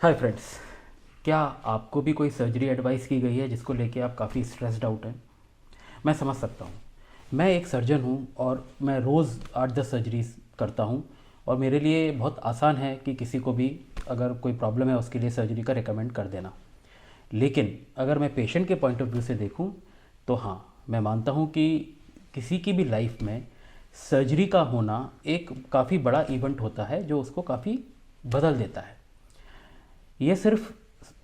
Hi friends. क्या आपको भी कोई सर्जरी एडवाइस की गई है जिसको लेके आप काफ़ी स्ट्रेस्ड आउट हैं? मैं समझ सकता हूँ। मैं एक सर्जन हूँ और मैं रोज़ 8-10 सर्जरीज करता हूँ और मेरे लिए बहुत आसान है कि किसी को भी अगर कोई प्रॉब्लम है उसके लिए सर्जरी का रिकमेंड कर देना। लेकिन अगर मैं पेशेंट के पॉइंट ऑफ व्यू से देखूँ तो हाँ, मैं मानता हूँ कि किसी की भी लाइफ में सर्जरी का होना एक काफ़ी बड़ा इवेंट होता है जो उसको काफ़ी बदल देता है। ये सिर्फ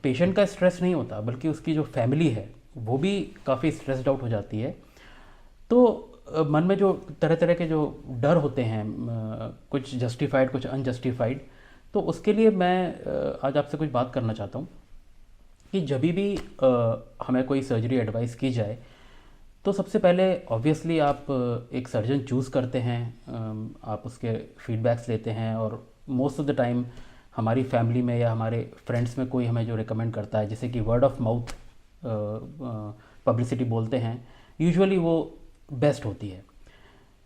पेशेंट का स्ट्रेस नहीं होता बल्कि उसकी जो फैमिली है वो भी काफ़ी स्ट्रेस्ड आउट हो जाती है। तो मन में जो तरह तरह के जो डर होते हैं, कुछ जस्टिफाइड कुछ अनजस्टिफाइड, तो उसके लिए मैं आज आपसे कुछ बात करना चाहता हूँ कि जब भी हमें कोई सर्जरी एडवाइस की जाए तो सबसे पहले ऑब्वियसली आप एक सर्जन चूज़ करते हैं, आप उसके फीडबैक्स लेते हैं और मोस्ट ऑफ द टाइम हमारी फैमिली में या हमारे फ्रेंड्स में कोई हमें जो रिकमेंड करता है, जैसे कि वर्ड ऑफ माउथ पब्लिसिटी बोलते हैं, यूजुअली वो बेस्ट होती है।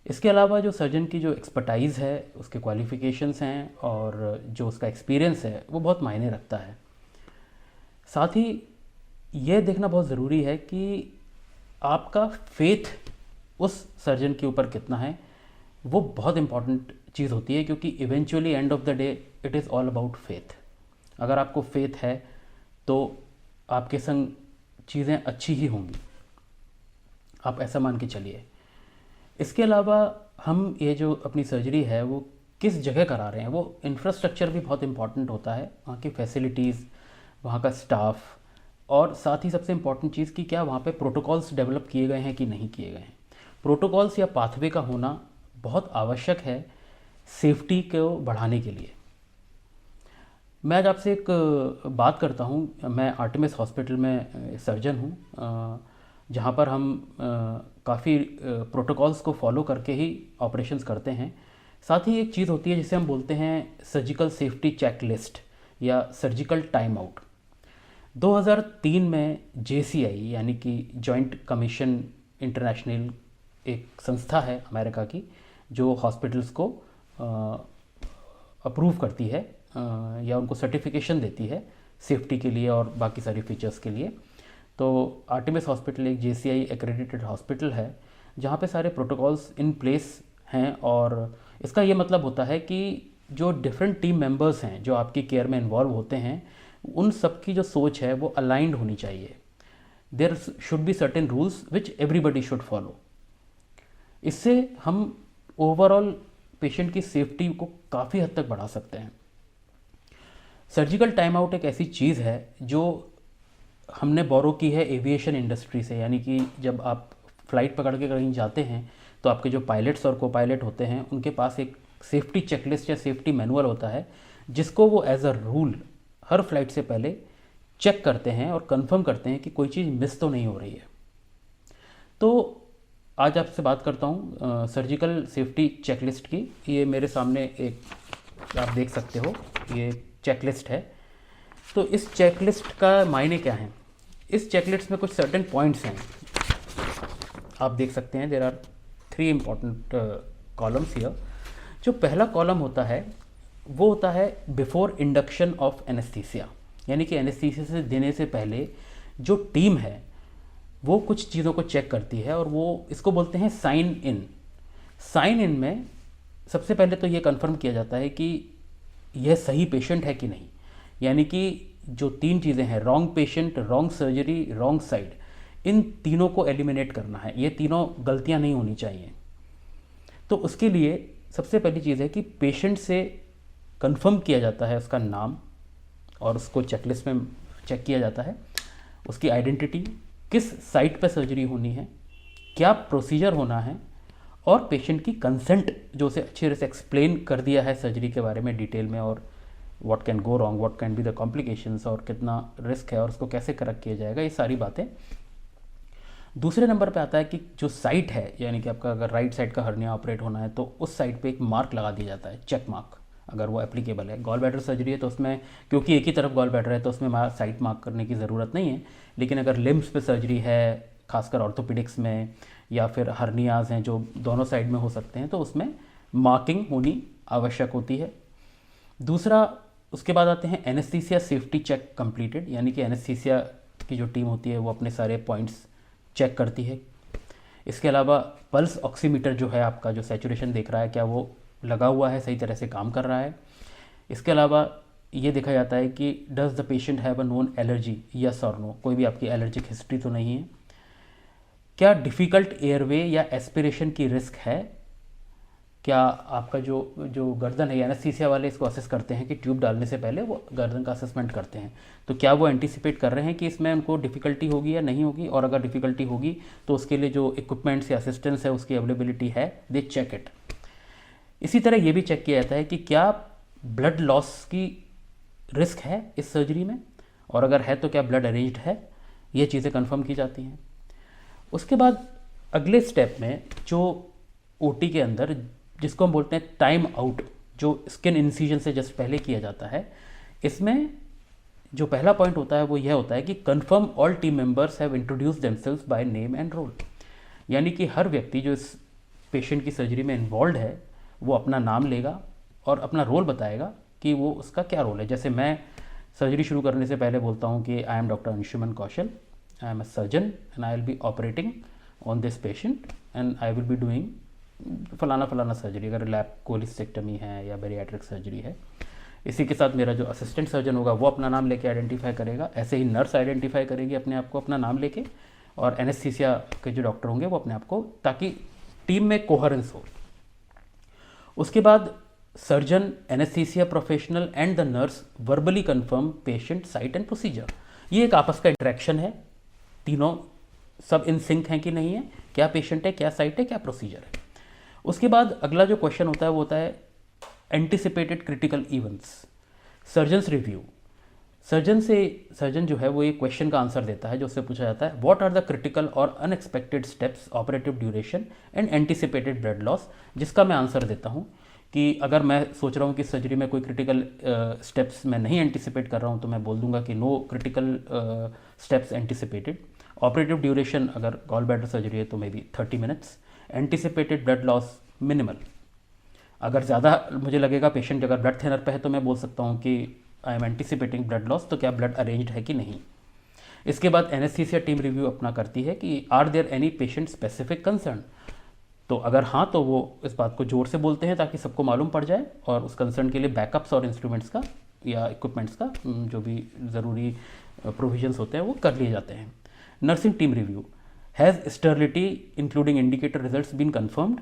इसके अलावा जो सर्जन की जो एक्सपर्टाइज़ है, उसके क्वालिफ़िकेशंस हैं और जो उसका एक्सपीरियंस है वो बहुत मायने रखता है। साथ ही ये देखना बहुत ज़रूरी है कि आपका फेथ उस सर्जन के ऊपर कितना है। वो बहुत इंपॉर्टेंट चीज़ होती है क्योंकि eventually end of the day it is all about faith. अगर आपको फेथ है तो आपके संग चीज़ें अच्छी ही होंगी, आप ऐसा मान के चलिए। इसके अलावा हम ये जो अपनी सर्जरी है वो किस जगह करा रहे हैं, वो इंफ्रास्ट्रक्चर भी बहुत इंपॉर्टेंट होता है, वहाँ की फैसिलिटीज़, वहाँ का स्टाफ, और साथ ही सबसे इम्पॉर्टेंट चीज़ कि क्या वहाँ पे प्रोटोकॉल्स डेवलप किए गए हैं कि नहीं किए गए हैं। प्रोटोकॉल्स या पाथवे का होना बहुत आवश्यक है सेफ्टी को बढ़ाने के लिए। मैं आज आपसे एक बात करता हूँ। मैं आर्टेमिस हॉस्पिटल में सर्जन हूँ, जहाँ पर हम काफ़ी प्रोटोकॉल्स को फॉलो करके ही ऑपरेशंस करते हैं। साथ ही एक चीज़ होती है जिसे हम बोलते हैं सर्जिकल सेफ्टी चेक लिस्ट या सर्जिकल टाइम आउट। 2003 में जेसीआई यानी कि जॉइंट कमीशन इंटरनेशनल, एक संस्था है अमेरिका की जो हॉस्पिटल्स को अप्रूव करती है या उनको सर्टिफिकेशन देती है सेफ्टी के लिए और बाकी सारी फीचर्स के लिए। तो आर्टेमिस हॉस्पिटल एक जेसीआई एक्रेडिटेड हॉस्पिटल है जहाँ पे सारे प्रोटोकॉल्स इन प्लेस हैं। और इसका ये मतलब होता है कि जो डिफरेंट टीम मेंबर्स हैं जो आपकी केयर में इन्वॉल्व होते हैं, उन सब की जो सोच है वो अलाइंड होनी चाहिए। There should be certain rules which everybody should follow. इससे हम ओवरऑल पेशेंट की सेफ्टी को काफ़ी हद तक बढ़ा सकते हैं। सर्जिकल टाइम आउट एक ऐसी चीज़ है जो हमने बोरो की है एविएशन इंडस्ट्री से, यानी कि जब आप फ्लाइट पकड़ के कहीं जाते हैं तो आपके जो पायलट्स और को पायलट होते हैं उनके पास एक सेफ्टी चेकलिस्ट या सेफ्टी मैनुअल होता है जिसको वो एज अ रूल हर फ्लाइट से पहले चेक करते हैं और कंफर्म करते हैं कि कोई चीज़ मिस तो नहीं हो रही है। तो आज आपसे बात करता हूँ सर्जिकल सेफ्टी चेकलिस्ट की। ये मेरे सामने एक आप देख सकते हो, ये चेकलिस्ट है। तो इस चेकलिस्ट का मायने क्या है? इस चेकलिस्ट में कुछ सर्टेन पॉइंट्स हैं, आप देख सकते हैं। There are 3 important columns here. जो पहला कॉलम होता है वो होता है बिफोर इंडक्शन ऑफ एनेस्थीसिया, यानी कि एनेस्थीसिया से देने से पहले जो टीम है वो कुछ चीज़ों को चेक करती है और वो इसको बोलते हैं साइन इन। साइन इन में सबसे पहले तो ये कंफर्म किया जाता है कि यह सही पेशेंट है कि नहीं, यानी कि जो 3 चीज़ें हैं, wrong patient, wrong surgery, wrong side, इन तीनों को एलिमिनेट करना है। ये तीनों गलतियां नहीं होनी चाहिए। तो उसके लिए सबसे पहली चीज़ है कि पेशेंट से कंफर्म किया जाता है उसका नाम और उसको चेकलिस्ट में चेक किया जाता है उसकी आइडेंटिटी, किस साइट पर सर्जरी होनी है, क्या प्रोसीजर होना है, और पेशेंट की कंसेंट जो उसे अच्छी तरह से एक्सप्लेन कर दिया है सर्जरी के बारे में डिटेल में, और what can go wrong, what can be the complications, और कितना रिस्क है और उसको कैसे करेक्ट किया जाएगा, ये सारी बातें। दूसरे नंबर पे आता है कि जो साइट है, यानी कि आपका अगर राइट साइड का हर्निया ऑपरेट होना है तो उस साइड पे एक मार्क लगा दिया जाता है, चेक मार्क, अगर वो एप्लीकेबल है। गॉल ब्लैडर सर्जरी है तो उसमें क्योंकि एक ही तरफ गॉल ब्लैडर है तो उसमें साइट मार्क करने की ज़रूरत नहीं है। लेकिन अगर लिम्स पे सर्जरी है, खासकर ऑर्थोपेडिक्स में, या फिर हर्नियाज हैं जो दोनों साइड में हो सकते हैं, तो उसमें मार्किंग होनी आवश्यक होती है। दूसरा, उसके बाद आते हैं एनेस्थीसिया सेफ्टी चेक कंप्लीटेड, यानी कि एनेस्थीसिया की जो टीम होती है वो अपने सारे पॉइंट्स चेक करती है। इसके अलावा पल्स ऑक्सीमीटर जो है आपका, जो सैचुरेशन देख रहा है क्या वो लगा हुआ है, सही तरह से काम कर रहा है। इसके अलावा ये देखा जाता है कि does the patient have a known allergy, yes और नो, कोई भी आपकी एलर्जिक हिस्ट्री तो नहीं है। क्या डिफ़िकल्ट एयरवे या एस्पिरेशन की रिस्क है, क्या आपका जो गर्दन है, एनेस्थीसिया वाले इसको असेस करते हैं कि ट्यूब डालने से पहले वो गर्दन का असेसमेंट करते हैं, तो क्या वो एंटीसिपेट कर रहे हैं कि इसमें उनको डिफ़िकल्टी होगी या नहीं होगी, और अगर डिफ़िकल्टी होगी तो उसके लिए जो इक्विपमेंट्स या असिस्टेंस है उसकी अवेलेबिलिटी है, दे चेक इट। इसी तरह ये भी चेक किया जाता है कि क्या ब्लड लॉस की रिस्क है इस सर्जरी में, और अगर है तो क्या ब्लड अरेंज्ड है, ये चीज़ें कंफर्म की जाती हैं। उसके बाद अगले स्टेप में जो ओटी के अंदर जिसको हम बोलते हैं टाइम आउट, जो स्किन इंसिजन से जस्ट पहले किया जाता है, इसमें जो पहला पॉइंट होता है वो यह होता है कि confirm all team members have introduce themselves by name and role, यानी कि हर व्यक्ति जो इस पेशेंट की सर्जरी में इन्वॉल्व है वो अपना नाम लेगा और अपना रोल बताएगा कि वो उसका क्या रोल है। जैसे मैं सर्जरी शुरू करने से पहले बोलता हूँ कि I am doctor Anshuman Kaushal, I am a surgeon and I will be operating on this patient and I will be doing फलाना फलाना सर्जरी, अगर लैप कोलिस्टेक्टमी है या बेरियाट्रिक सर्जरी है। इसी के साथ मेरा जो असिस्टेंट सर्जन होगा वो अपना नाम लेके आइडेंटिफाई करेगा, ऐसे ही नर्स आइडेंटिफाई करेगी अपने आप को अपना नाम लेके, और एनेस्थीसिया के जो डॉक्टर होंगे वो अपने आप को, ताकि टीम में कोहेरेंस हो। उसके बाद surgeon, anaesthesia professional and the nurse verbally confirm patient, site and procedure. ये एक आपस का इंटरेक्शन है, तीनों सब इन सिंक हैं कि नहीं है, क्या पेशेंट है, क्या साइट है, क्या प्रोसीजर है। उसके बाद अगला जो क्वेश्चन होता है वो होता है anticipated critical events, surgeons review. Surgeon जो है वो एक क्वेश्चन का आंसर देता है जो उससे पूछा जाता है व्हाट आर द क्रिटिकल और unexpected steps, operative duration and anticipated blood loss, जिसका मैं आंसर देता हूँ कि अगर मैं सोच रहा हूँ कि सर्जरी में कोई क्रिटिकल स्टेप्स मैं नहीं एंटिसिपेट कर रहा हूँ तो मैं बोल दूंगा कि no critical steps anticipated. Operative duration अगर गॉल ब्लैडर सर्जरी है तो may be 30 minutes. Anticipated blood loss minimal, अगर ज़्यादा मुझे लगेगा पेशेंट अगर ब्लड थिनर पे है तो मैं बोल सकता हूँ कि I am anticipating blood loss, तो क्या ब्लड अरेंज्ड है कि नहीं। इसके बाद एनेस्थीसिया टीम रिव्यू अपना करती है कि are there any patient specific concern, तो अगर हाँ तो वो इस बात को जोर से बोलते हैं ताकि सबको मालूम पड़ जाए, और उस कंसर्न के लिए बैकअप्स और इंस्ट्रूमेंट्स का या इक्विपमेंट्स का जो भी ज़रूरी प्रोविजंस होते हैं वो कर लिए जाते हैं। Nursing team review, has sterility including indicator results been confirmed,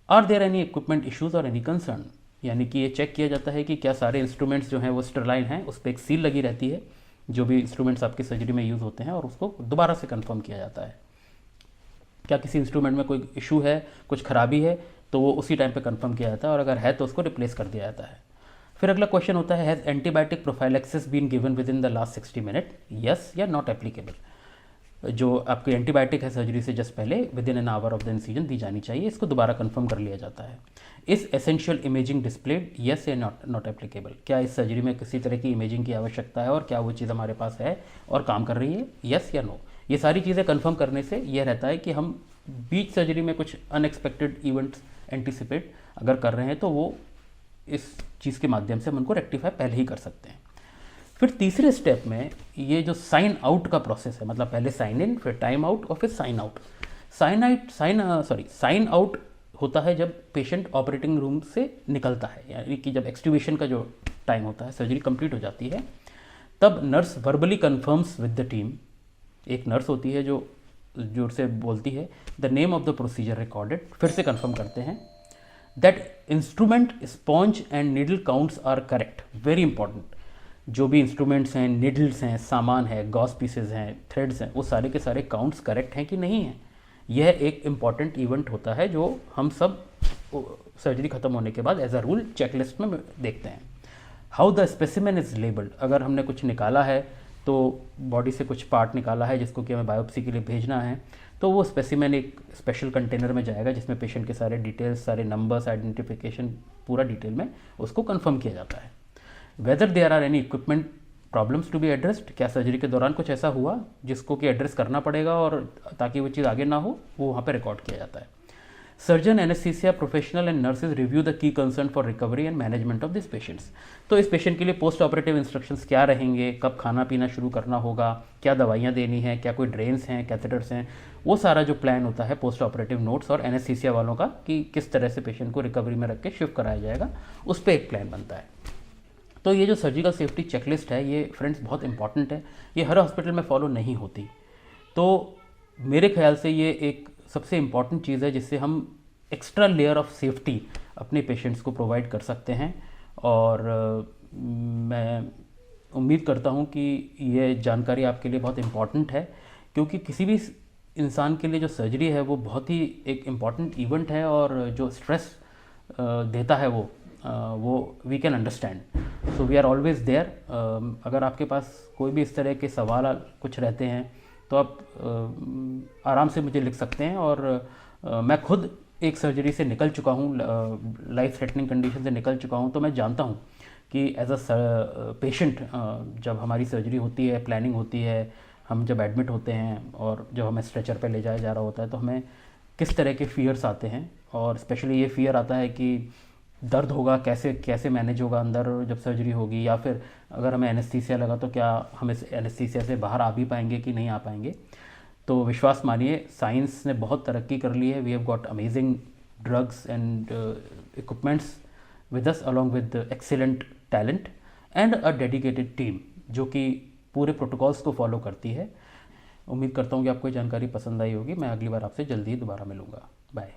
are there any equipment issues और एनी कंसर्न, यानी कि ये चेक किया जाता है कि क्या सारे इंस्ट्रूमेंट्स जो हैं वो स्टरलाइन हैं, उस पर एक सील लगी रहती है जो भी इंस्ट्रूमेंट्स आपकी सर्जरी में यूज़ होते हैं, और उसको दोबारा से कंफर्म किया जाता है। क्या किसी इंस्ट्रूमेंट में कोई इशू है, कुछ खराबी है, तो वो उसी टाइम पे कंफर्म किया जाता है, और अगर है तो उसको रिप्लेस कर दिया जाता है। फिर अगला क्वेश्चन होता है has antibiotic prophylaxis been given within the last 60 minute, yes या नॉट एप्लीकेबल। जो आपकी एंटीबायोटिक है सर्जरी से जस्ट पहले within an hour of the incision दी जानी चाहिए, इसको दोबारा कंफर्म कर लिया जाता है। इस एसेंशियल इमेजिंग डिस्प्लेड, यस या नॉट एप्लीकेबल, क्या इस सर्जरी में किसी तरह की इमेजिंग की आवश्यकता है और क्या वो चीज़ हमारे पास है और काम कर रही है, यस या नो। ये सारी चीज़ें कंफर्म करने से यह रहता है कि हम बीच सर्जरी में कुछ अनएक्सपेक्टेड इवेंट्स एंटिसिपेट अगर कर रहे हैं तो वो इस चीज़ के माध्यम से हम उनको रेक्टिफाई पहले ही कर सकते हैं। फिर तीसरे स्टेप में ये जो साइन आउट का प्रोसेस है, मतलब पहले साइन इन, फिर टाइम आउट और फिर साइन आउट। साइन आउट होता है जब पेशेंट ऑपरेटिंग रूम से निकलता है, यानी कि जब एक्सट्यूबेशन का जो टाइम होता है, सर्जरी कंप्लीट हो जाती है, तब nurse verbally confirms with the team. एक नर्स होती है जो जोर से बोलती है the name of the procedure recorded, फिर से कंफर्म करते हैं that instrument, sponge and needle counts are correct, very important. जो भी इंस्ट्रूमेंट्स हैं, नीडल्स हैं, सामान है, गॉस पीसेज हैं, थ्रेड्स हैं, वो सारे के सारे काउंट्स करेक्ट हैं कि नहीं हैं। यह एक इम्पॉर्टेंट इवेंट होता है जो हम सब सर्जरी खत्म होने के बाद एज अ रूल चेकलिस्ट में देखते हैं। How the specimen is labelled, अगर हमने कुछ निकाला है तो बॉडी से कुछ पार्ट निकाला है जिसको कि हमें बायोप्सी के लिए भेजना है, तो वो स्पेसिमेन एक स्पेशल कंटेनर में जाएगा जिसमें पेशेंट के सारे डिटेल्स, सारे नंबर्स, आइडेंटिफिकेशन पूरा डिटेल में उसको कंफर्म किया जाता है। Whether there are any equipment problems to be addressed, क्या सर्जरी के दौरान कुछ ऐसा हुआ जिसको कि एड्रेस करना पड़ेगा और ताकि वो चीज़ आगे ना हो, वो वहाँ पे रिकॉर्ड किया जाता है। Surgeon, anaesthesia professional and nurses review the key concern for recovery and management of this patients. तो इस पेशेंट के लिए पोस्ट ऑपरेटिव इंस्ट्रक्शंस क्या रहेंगे, कब खाना पीना शुरू करना होगा, क्या दवाइयाँ देनी है, क्या कोई ड्रेन्स हैं, कैथेटर्स हैं, वो सारा जो प्लान होता है पोस्ट ऑपरेटिव नोट्स और एनेस्थीसिया वालों का कि किस तरह से पेशेंट को रिकवरी में रख के शिफ्ट कराया जाएगा, उस पर एक प्लान बनता है। तो ये जो सर्जिकल सेफ्टी चेकलिस्ट है ये फ्रेंड्स बहुत इंपॉर्टेंट है, ये हर हॉस्पिटल में फॉलो नहीं होती। तो मेरे ख्याल से ये एक सबसे इम्पॉर्टेंट चीज़ है जिससे हम एक्स्ट्रा लेयर ऑफ सेफ्टी अपने पेशेंट्स को प्रोवाइड कर सकते हैं। और मैं उम्मीद करता हूँ कि ये जानकारी आपके लिए बहुत इम्पॉर्टेंट है, क्योंकि किसी भी इंसान के लिए जो सर्जरी है वो बहुत ही एक इम्पॉर्टेंट इवेंट है, और जो स्ट्रेस देता है वो we can understand. So we are always there. अगर आपके पास कोई भी इस तरह के सवाल कुछ रहते हैं तो आप आराम से मुझे लिख सकते हैं। और मैं खुद एक सर्जरी से निकल चुका हूँ, लाइफ थ्रेटनिंग कंडीशन से निकल चुका हूँ, तो मैं जानता हूँ कि एज अ पेशेंट जब हमारी सर्जरी होती है, प्लानिंग होती है, हम जब एडमिट होते हैं और जब हमें स्ट्रेचर पे ले जाया जा रहा होता है तो हमें किस तरह के फियर्स आते हैं। और स्पेशली ये फियर आता है कि दर्द होगा, कैसे कैसे मैनेज होगा अंदर जब सर्जरी होगी, या फिर अगर हमें एनेस्थीसिया लगा तो क्या हम इस एनेस्थीसिया से बाहर आ भी पाएंगे कि नहीं आ पाएंगे। तो विश्वास मानिए, साइंस ने बहुत तरक्की कर ली है। We have got amazing drugs and equipments with us along with excellent talent and a dedicated team जो कि पूरे प्रोटोकॉल्स को फॉलो करती है। उम्मीद करता हूँ कि आपको ये जानकारी पसंद आई होगी। मैं अगली बार आपसे जल्दी ही दोबारा मिलूँगा। बाय।